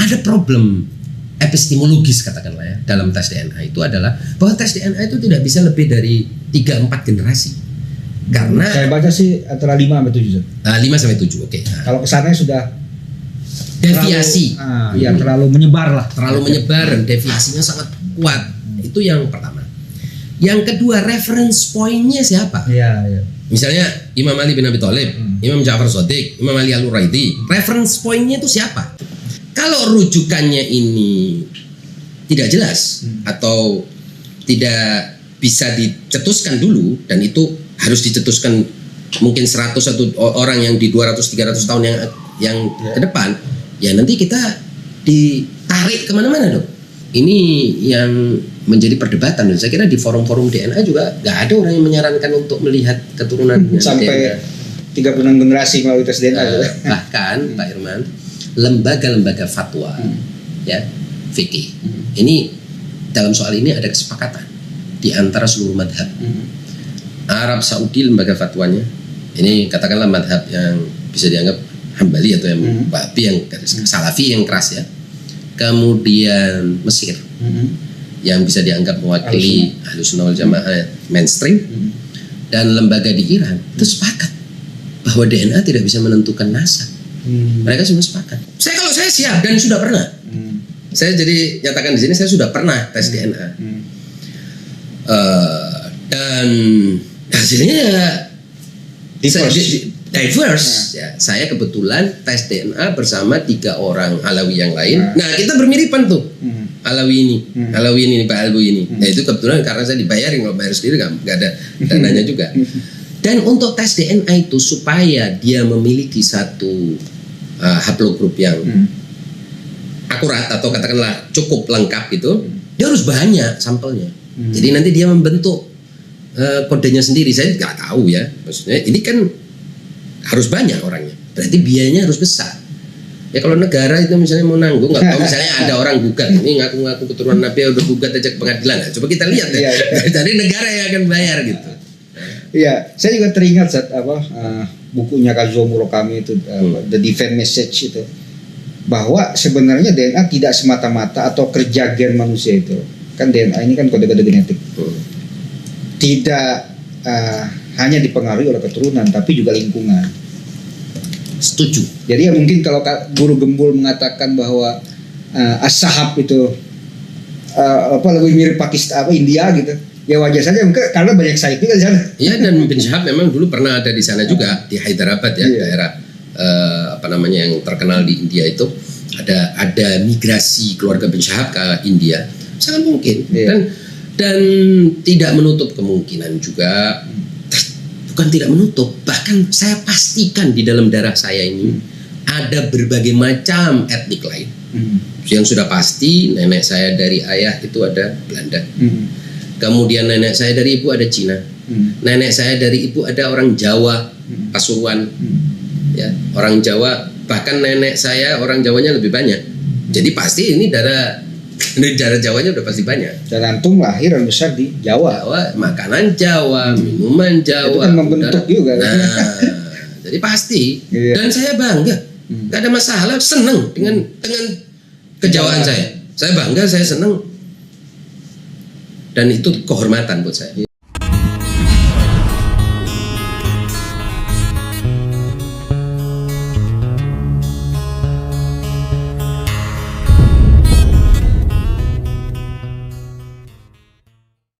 ada problem epistemologis katakanlah ya dalam tes DNA itu adalah bahwa tes DNA itu tidak bisa lebih dari 3-4 generasi. Karena saya baca sih antara 5 sampai 7. 5 sampai 7. Oke. Nah, kalau kesannya sudah deviasi. Terlalu menyebar lah. Terlalu menyebar dan deviasinya sangat kuat. Itu yang pertama. Yang kedua, reference point-nya siapa? Iya. Misalnya Imam Ali bin Abi Thalib, Imam Ja'far Shadiq, Imam Ali Al-Uraidi. Reference point-nya itu siapa? Kalau rujukannya ini tidak jelas atau tidak bisa dicetuskan dulu, dan itu harus dicetuskan mungkin 100 orang yang di 200-300 tahun yang ke depan, ya nanti kita ditarik kemana-mana dong. Ini yang menjadi perdebatan, dan saya kira di forum-forum DNA juga nggak ada orang yang menyarankan untuk melihat keturunan sampai 36 generasi melalui tes DNA. Bahkan Pak Irman, lembaga-lembaga fatwa ya fikih ini dalam soal ini ada kesepakatan di antara seluruh madhab. Arab Saudi lembaga fatwanya ini katakanlah madhab yang bisa dianggap Hambali atau yang Wahabi, yang Salafi yang keras ya. Kemudian Mesir yang bisa dianggap mewakili Ahlussunnah wal Jamaah mainstream, dan lembaga di Iran itu sepakat bahwa DNA tidak bisa menentukan nasab. Mereka semua sepakat. Kalau saya siap dan sudah pernah. Saya jadi nyatakan di sini saya sudah pernah tes DNA. Dan hasilnya diverse. Ya, saya kebetulan tes DNA bersama 3 orang Alawi yang lain. Nah, kita bermiripan tuh. Alawi ini, Pak Alwi ini. Nah, itu kebetulan karena saya dibayarin, kalau bayar sendiri nggak ada dananya juga. Dan untuk tes DNA itu supaya dia memiliki satu haplogroup yang akurat atau katakanlah cukup lengkap itu, dia harus banyak sampelnya. Jadi nanti dia membentuk kodenya sendiri. Saya nggak tahu ya, maksudnya ini kan harus banyak orangnya, berarti biayanya harus besar. Ya kalau negara itu misalnya mau nanggung, nggak tahu misalnya ada orang gugat, ini ngaku-ngaku keturunan Nabi udah gugat aja ke pengadilan, nah, coba kita lihat ya. Jadi negara yang akan bayar gitu. Iya, saya juga teringat saat bukunya Kazuo Murakami itu The Divine Message itu, bahwa sebenarnya DNA tidak semata-mata atau kerja gen manusia itu. Kan DNA ini kan kode-kode genetik. Tidak hanya dipengaruhi oleh keturunan, tapi juga lingkungan. Setuju. Jadi ya mungkin kalau guru Gembul mengatakan bahwa As-Sahab itu lebih mirip Pakistan India gitu. Ya wajar saja, mungkin karena banyak Saifi kan di sana. Iya, dan bin Syahab memang dulu pernah ada di sana juga, di Hyderabad ya, daerah yang terkenal di India itu. Ada migrasi keluarga bin Syahab ke India, sangat mungkin. Dan tidak menutup kemungkinan juga, bukan tidak menutup, bahkan saya pastikan di dalam darah saya ini ada berbagai macam etnik lain. Yang sudah pasti nenek saya dari ayah itu ada Belanda. Kemudian nenek saya dari ibu ada Cina. Nenek saya dari ibu ada orang Jawa, Pasuruan. Ya, orang Jawa, bahkan nenek saya orang Jawanya lebih banyak. Jadi pasti ini darah Jawanya udah pasti banyak. Dan antum lahir dan besar di Jawa. Makanan Jawa, minuman Jawa. Itu kan membentuk juga. Nah, jadi pasti. Dan saya bangga. Gak ada masalah, senang dengan kejawaan saya. Saya bangga, saya senang. Dan itu kehormatan buat saya.